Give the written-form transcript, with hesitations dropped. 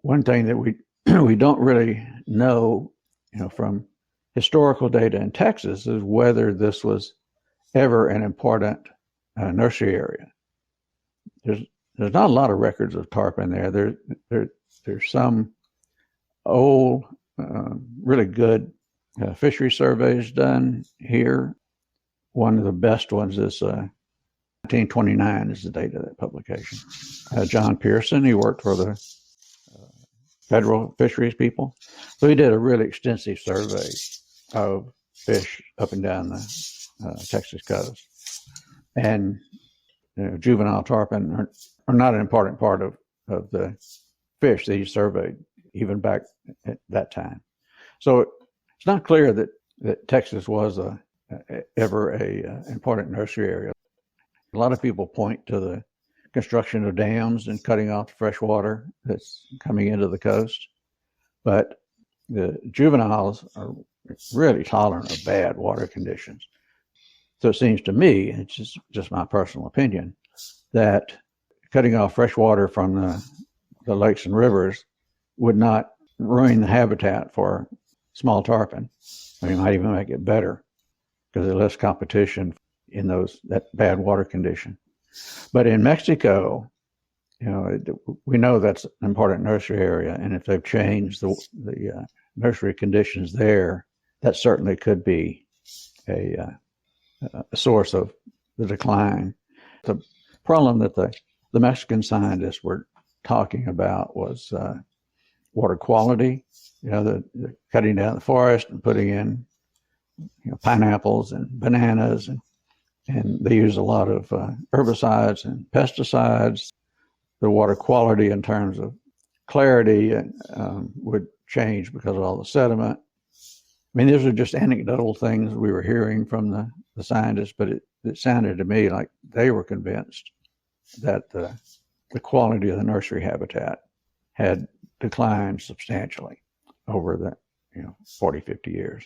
one thing that we we don't really know, from historical data in Texas is whether this was ever an important nursery area. There's not a lot of records of tarpon there. There's some old, really good fishery surveys done here. One of the best ones is 1929 is the date of that publication. John Pearson, he worked for the federal fisheries people. So he did a really extensive survey of fish up and down the Texas coast. And juvenile tarpon are not an important part of the fish that he surveyed, even back at that time. So it's not clear that Texas was ever a important nursery area. A lot of people point to the construction of dams and cutting off the fresh water that's coming into the coast. But the juveniles are really tolerant of bad water conditions. So it seems to me, it's just my personal opinion, that cutting off fresh water from the lakes and rivers would not ruin the habitat for small tarpon. I mean, it might even make it better because there's less competition in that bad water condition. But in Mexico, we know that's an important nursery area, and if they've changed the nursery conditions there, that certainly could be a source of the decline. The problem that the Mexican scientists were talking about was water quality. The cutting down the forest and putting in pineapples and bananas, and they use a lot of herbicides and pesticides. The water quality in terms of clarity would change because of all the sediment. I mean, these are just anecdotal things we were hearing from the scientists, but it sounded to me like they were convinced that the quality of the nursery habitat had declined substantially over the 40, 50 years.